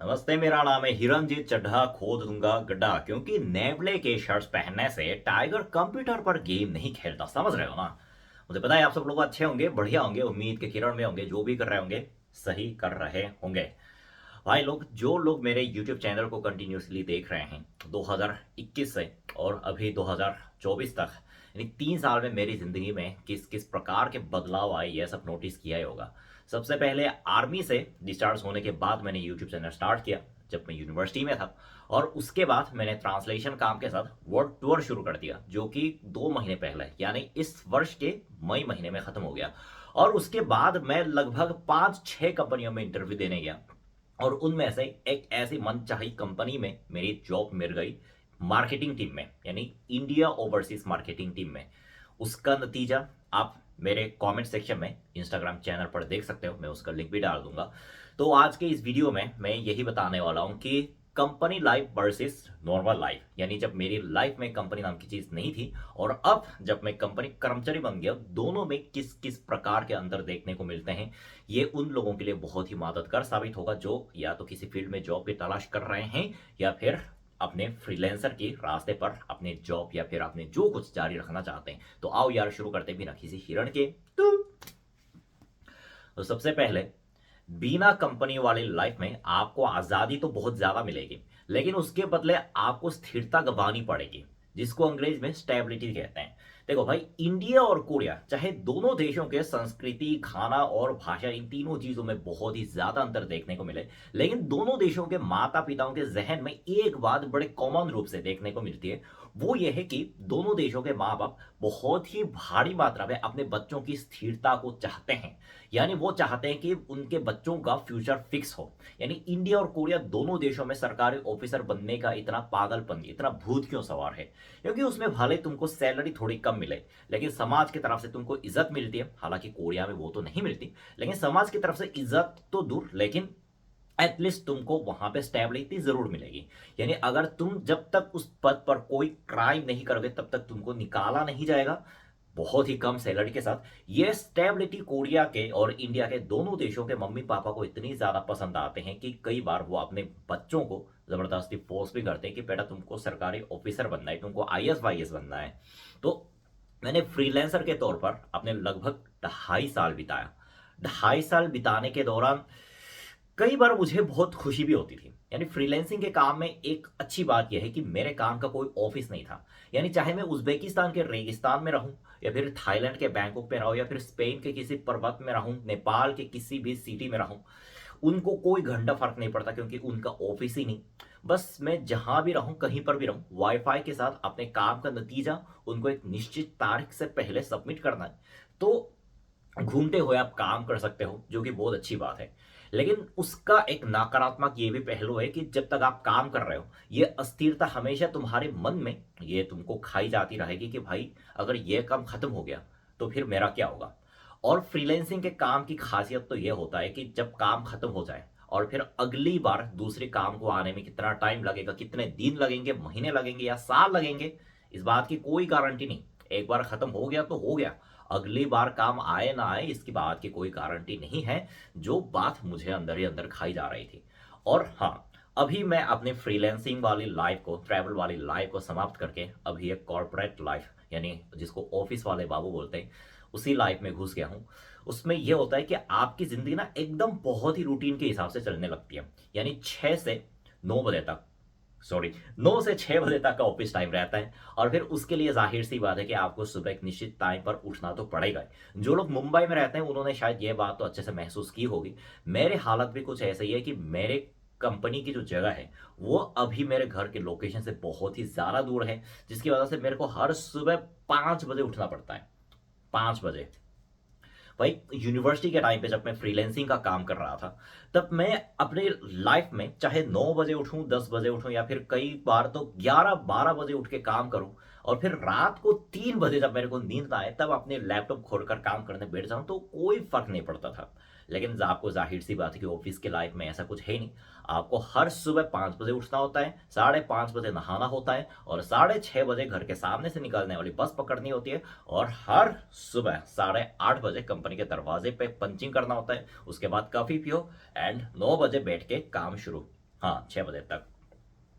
नमस्ते, मेरा नाम है हिरनजीत चड्ढा। खोद दूंगा गड्ढा, क्योंकि नेवले के शर्ट्स पहनने से टाइगर कंप्यूटर पर गेम नहीं खेलता। समझ रहे हो ना? मुझे पता है आप सब लोग अच्छे होंगे, बढ़िया होंगे, उम्मीद के किरण में होंगे। जो भी कर रहे होंगे सही कर रहे होंगे। भाई लोग, जो लोग मेरे YouTube चैनल को कंटिन्यूसली देख रहे हैं 2021 से और अभी 2024 तक, यानी 3 साल में मेरी जिंदगी में किस किस प्रकार के बदलाव आए, यह सब नोटिस किया ही होगा। सबसे पहले आर्मी से डिस्चार्ज होने के बाद मैंने YouTube चैनल स्टार्ट किया जब मैं यूनिवर्सिटी में था। और उसके बाद मैंने ट्रांसलेशन काम के साथ वर्ल्ड टूर शुरू कर दिया, जो कि 2 महीने पहले यानी इस वर्ष के मई महीने में खत्म हो गया। और उसके बाद मैं लगभग 5-6 कंपनियों में इंटरव्यू देने गया, और उनमें से एक ऐसी मनचाही कंपनी में मेरी जॉब मिल गई, मार्केटिंग टीम में, यानी इंडिया ओवरसीज मार्केटिंग टीम में। उसका नतीजा आप मेरे कमेंट सेक्शन में इंस्टाग्राम चैनल पर देख सकते हो, मैं उसका लिंक भी डाल दूंगा। तो आज के इस वीडियो में मैं यही बताने वाला हूं कि company life versus normal life, यानी जब मेरी लाइफ में कंपनी नाम की चीज नहीं थी और अब जब मैं कंपनी कर्मचारी बन गया, दोनों में किस किस प्रकार के अंतर देखने को मिलते हैं। ये उन लोगों के लिए बहुत ही मददगार साबित होगा जो या तो किसी फील्ड में जॉब की तलाश कर रहे हैं या फिर अपने फ्रीलांसर के रास्ते पर अपने जॉब या फिर अपने जो कुछ जारी रखना चाहते हैं। तो आओ यार, शुरू करते बिना किसी हिरण के। तो सबसे पहले, बिना कंपनी वाली लाइफ में आपको आजादी तो बहुत ज्यादा मिलेगी, लेकिन उसके बदले आपको स्थिरता गंवानी पड़ेगी, जिसको अंग्रेज में स्टेबिलिटी कहते हैं। देखो भाई, इंडिया और कोरिया, चाहे दोनों देशों के संस्कृति, खाना और भाषा, इन तीनों चीजों में बहुत ही ज्यादा अंतर देखने को मिले, लेकिन दोनों देशों के माता पिताओं के जहन में एक बात बड़े कॉमन रूप से देखने को मिलती है। वो ये है कि दोनों देशों के माँ बाप बहुत ही भारी मात्रा में अपने बच्चों की स्थिरता को चाहते हैं। यानी वो चाहते हैं कि उनके बच्चों का फ्यूचर फिक्स हो। यानी इंडिया और कोरिया दोनों देशों में सरकारी ऑफिसर बनने का इतना पागलपन, इतना भूत क्यों सवार है? क्योंकि उसमें भले तुमको सैलरी थोड़ी कम मिले, लेकिन समाज की तरफ से तुमको इज्जत मिलती है। हालांकि कोरिया में वो तो नहीं मिलती, लेकिन समाज की तरफ से इज्जत तो दूर, लेकिन एटलीस्ट तुमको वहां पे स्टेबिलिटी जरूर मिलेगी। यानी अगर तुम जब तक उस पद पर कोई क्राइम नहीं करोगे, तब तक तुमको निकाला नहीं जाएगा बहुत ही कम सैलरी के साथ। ये स्टेबिलिटी कोरिया के और इंडिया के दोनों देशों के मम्मी पापा को इतनी ज्यादा पसंद आते हैं कि कई बार वो अपने बच्चों को जबरदस्ती फोर्स भी करते हैं कि बेटा तुमको सरकारी ऑफिसर बनना है, तुमको आईएएस वाईएएस बनना है। तो मैंने फ्रीलांसर के तौर पर अपने लगभग 2.5 साल बिताया। 2.5 साल बिताने के दौरान कई बार मुझे बहुत खुशी भी होती थी। यानी फ्रीलैंसिंग के काम में एक अच्छी बात यह है कि मेरे काम का कोई ऑफिस नहीं था। यानी चाहे मैं उज्बेकिस्तान के रेगिस्तान में रहूं, या फिर थाईलैंड के बैंकॉक में रहूं, या फिर स्पेन के किसी पर्वत में रहूं, नेपाल के किसी भी सिटी में रहूं, उनको कोई घंटा फर्क नहीं पड़ता, क्योंकि उनका ऑफिस ही नहीं। बस मैं जहां भी रहूं, कहीं पर भी रहूं, वाईफाई के साथ अपने काम का नतीजा उनको एक निश्चित तारीख से पहले सबमिट करना है। तो घूमते हुए आप काम कर सकते हो, जो कि बहुत अच्छी बात है। लेकिन उसका एक नकारात्मक ये भी पहलू है कि जब तक आप काम कर रहे हो, ये अस्थिरता हमेशा तुम्हारे मन में ये तुमको खाई जाती रहेगी कि भाई, अगर ये काम खत्म हो गया तो फिर मेरा क्या होगा। और फ्रीलैंसिंग के काम की खासियत तो ये होता है कि जब काम खत्म हो जाए और फिर अगली बार दूसरे काम को आने में कितना टाइम लगेगा, कितने दिन लगेंगे, महीने लगेंगे या साल लगेंगे, इस बात की कोई गारंटी नहीं। एक बार खत्म हो गया तो हो गया, अगली बार काम आए ना आए इसकी बात की कोई गारंटी नहीं है। जो बात मुझे अंदर ही अंदर खाई जा रही थी। और हाँ, अभी मैं अपने फ्रीलैंसिंग वाली लाइफ को, ट्रैवल वाली लाइफ को समाप्त करके अभी एक कॉर्पोरेट लाइफ, यानी जिसको ऑफिस वाले बाबू बोलते हैं, उसी लाइफ में घुस गया हूँ। उसमें यह होता है कि आपकी जिंदगी ना एकदम बहुत ही रूटीन के हिसाब से चलने लगती है। यानी 6 से 9 बजे तक, सॉरी, 9 से 6 बजे तक का ऑफिस टाइम रहता है। और फिर उसके लिए जाहिर सी बात है कि आपको सुबह एक निश्चित टाइम पर उठना तो पड़ेगा ही। जो लोग मुंबई में रहते हैं उन्होंने शायद ये बात तो अच्छे से महसूस की होगी। मेरे हालत भी कुछ ऐसा ही है कि मेरे कंपनी की जो जगह है वो अभी मेरे घर के लोकेशन से बहुत ही ज्यादा दूर है, जिसकी वजह से मेरे को हर सुबह 5 बजे उठना पड़ता है। 5 बजे। भाई, यूनिवर्सिटी के टाइम पे जब मैं फ्रीलैंसिंग का काम कर रहा था, तब मैं अपने लाइफ में चाहे 9 बजे उठूं, 10 बजे उठूं, या फिर कई बार तो 11-12 बजे उठ के काम करूं, और फिर रात को 3 बजे जब मेरे को नींद ना आए तब अपने लैपटॉप खोलकर काम करने बैठ जाऊं, तो कोई फर्क नहीं पड़ता था। लेकिन आपको जाहिर सी बात है कि ऑफिस के लाइफ में ऐसा कुछ है नहीं। आपको हर सुबह 5 बजे उठना होता है, 5:30 बजे नहाना होता है, और 6:30 बजे घर के सामने से निकलने वाली बस पकड़नी होती है, और हर सुबह 8:30 बजे कंपनी के दरवाजे पे पंचिंग करना होता है। उसके बाद कॉफी पियो एंड 9 बजे बैठ के काम शुरू। हाँ, 6 बजे तक।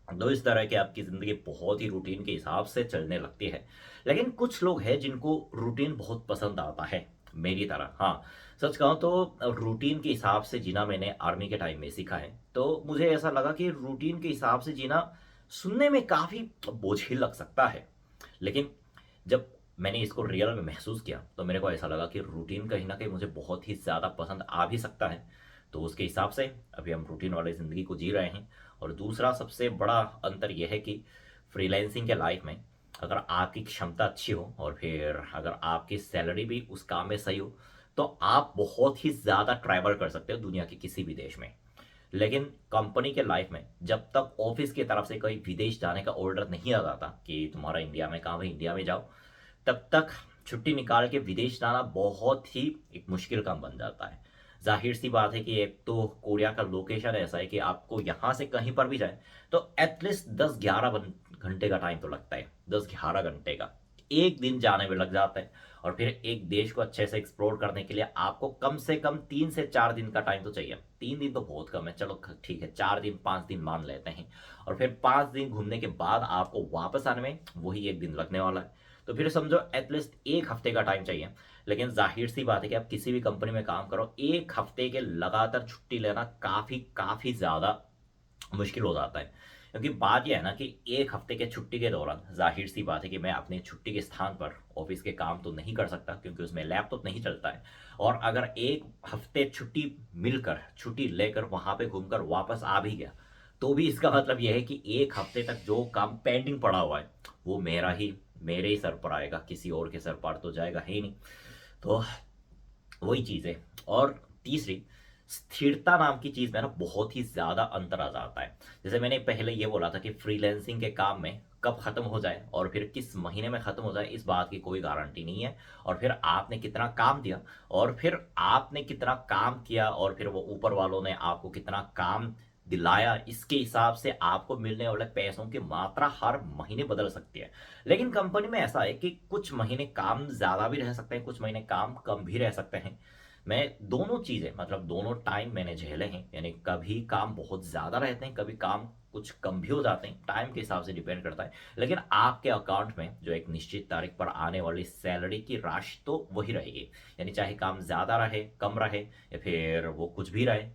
तो इस तरह की आपकी ज़िंदगी बहुत ही रूटीन के हिसाब से चलने लगती है। लेकिन कुछ लोग हैं जिनको रूटीन बहुत पसंद आता है, मेरी तरह। हाँ, सच कहूँ तो रूटीन के हिसाब से जीना मैंने आर्मी के टाइम में सीखा है। तो मुझे ऐसा लगा कि रूटीन के हिसाब से जीना सुनने में काफ़ी बोझिल लग सकता है। लेकिन जब मैंने इसको रियल में महसूस किया तो मेरे को ऐसा लगा कि रूटीन कहीं न कहीं मुझे बहुत ही ज़्यादा पसंद आ भी सकता है। तो उसके हिसाब से अभी हम रूटीन वाली ज़िंदगी को जी रहे हैं। और दूसरा सबसे बड़ा अंतर यह है कि फ्रीलांसिंग के लाइफ में अगर आपकी क्षमता अच्छी हो और फिर अगर आपकी सैलरी भी उस काम में सही हो, तो आप बहुत ही ज़्यादा ट्रैवल कर सकते हो दुनिया के किसी भी देश में। लेकिन कंपनी के लाइफ में जब तक ऑफिस की तरफ से कोई विदेश जाने का ऑर्डर नहीं आ जाता कि तुम्हारा इंडिया में काम है, इंडिया में जाओ, तब तक छुट्टी निकाल के विदेश जाना बहुत ही एक मुश्किल काम बन जाता है। जाहिर सी बात है कि एक तो कोरिया का लोकेशन ऐसा है कि आपको यहाँ से कहीं पर भी जाए तो एटलीस्ट 10-11 घंटे का टाइम तो लगता है, 10-11 घंटे का एक दिन जाने में लग जाता है। और फिर एक देश को अच्छे से एक्सप्लोर करने के लिए आपको कम से कम 3 से 4 दिन का टाइम तो चाहिए। 3 दिन तो बहुत कम है, चलो ठीक है, 4 दिन 5 दिन मान लेते हैं। और फिर 5 दिन घूमने के बाद आपको वापस आने में वही एक दिन लगने वाला है। तो फिर समझो एटलीस्ट एक हफ्ते का टाइम चाहिए। लेकिन जाहिर सी बात है कि आप किसी भी कंपनी में काम करो, एक हफ्ते के लगातार छुट्टी लेना काफ़ी काफ़ी ज़्यादा मुश्किल हो जाता है। क्योंकि बात यह है ना कि एक हफ्ते के छुट्टी के दौरान जाहिर सी बात है कि मैं अपने छुट्टी के स्थान पर ऑफिस के काम तो नहीं कर सकता, क्योंकि उसमें लैपटॉप नहीं चलता है। और अगर एक हफ्ते छुट्टी मिलकर, छुट्टी लेकर वहाँ पे घूमकर वापस आ भी गया, तो भी इसका मतलब यह है कि एक हफ्ते तक जो काम पेंडिंग पड़ा हुआ है वो मेरे ही सर पर आएगा, किसी और के सर पर तो जाएगा ही नहीं। तो वही चीज़ है। और तीसरी, स्थिरता नाम की चीज़ में ना बहुत ही ज़्यादा अंतर आ जाता है। जैसे मैंने पहले ये बोला था कि फ्रीलैंसिंग के काम में कब ख़त्म हो जाए और फिर किस महीने में ख़त्म हो जाए, इस बात की कोई गारंटी नहीं है। और फिर आपने कितना काम दिया और फिर आपने कितना काम किया और फिर वो ऊपर वालों ने आपको कितना काम दिलाया, इसके हिसाब से आपको मिलने वाले पैसों की मात्रा हर महीने बदल सकती है। लेकिन कंपनी में ऐसा है कि कुछ महीने काम ज़्यादा भी रह सकते हैं, कुछ महीने काम कम भी रह सकते हैं। मैं दोनों चीज़ें, मतलब दोनों टाइम मैंने झेले हैं। यानी कभी काम बहुत ज़्यादा रहते हैं, कभी काम कुछ कम भी हो जाते हैं, टाइम के हिसाब से डिपेंड करता है। लेकिन आपके अकाउंट में जो एक निश्चित तारीख पर आने वाली सैलरी की राशि तो वही रहेगी। यानी चाहे काम ज़्यादा रहे, कम रहे, या फिर वो कुछ भी रहे,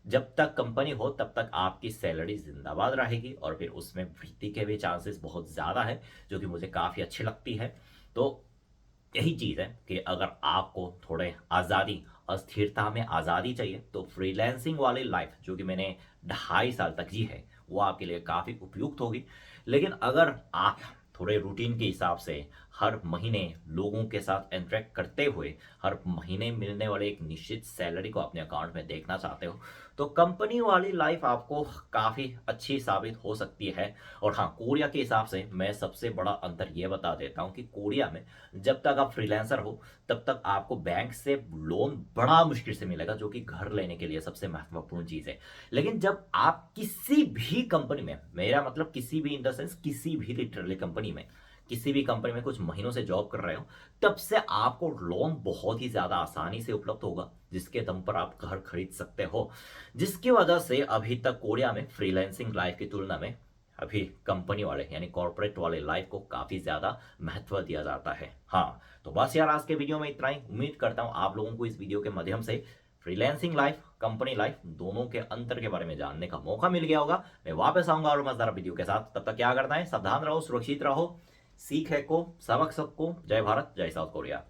जब तक कंपनी हो तब तक आपकी सैलरी जिंदाबाद रहेगी और फिर उसमें वृद्धि के भी चांसेस बहुत ज़्यादा है, जो कि मुझे काफ़ी अच्छी लगती है। तो यही चीज़ है कि अगर आपको थोड़े आज़ादी, अस्थिरता में आज़ादी चाहिए तो फ्रीलांसिंग वाली लाइफ जो कि मैंने 2.5 साल तक जी है, वो आपके लिए काफ़ी उपयुक्त होगी। लेकिन अगर आप थोड़े रूटीन के हिसाब से हर महीने लोगों के साथ इंटरेक्ट करते हुए हर महीने मिलने वाले एक निश्चित सैलरी को अपने अकाउंट में देखना चाहते हो, तो कंपनी वाली लाइफ आपको काफ़ी अच्छी साबित हो सकती है। और हाँ, कोरिया के हिसाब से मैं सबसे बड़ा अंतर ये बता देता हूँ कि कोरिया में जब तक आप फ्रीलांसर हो तब तक आपको बैंक से लोन बड़ा मुश्किल से मिलेगा, जो कि घर लेने के लिए सबसे महत्वपूर्ण चीज़ है। लेकिन जब आप किसी भी कंपनी में, मेरा मतलब किसी भी इन द सेंस किसी भी लिटरली कंपनी में, किसी भी कंपनी में कुछ महीनों से जॉब कर रहे हो, तब से आपको लोन बहुत ही ज़्यादा आसानी से उपलब्ध होगा, जिसके दम पर आप घर खरीद सकते हो। जिसकी वजह से अभी तक कोरिया में फ्रीलांसिंग लाइफ की तुलना में अभी कंपनी वाले यानी कॉर्पोरेट वाले लाइफ को काफ़ी ज़्यादा महत्व दिया जाता है। हाँ, तो बस यार, आज के वीडियो में इतना ही। उम्मीद करता हूँ आप लोगों को इस वीडियो के माध्यम से फ्रीलांसिंग लाइफ, कंपनी लाइफ दोनों के अंतर के बारे में जानने का मौका मिल गया होगा। मैं वापस आऊंगा और मजेदार वीडियो के साथ। तब तक क्या करना है, सावधान रहो, सुरक्षित रहो, सीख है को, सबक सबको। जय भारत, जय साउथ कोरिया।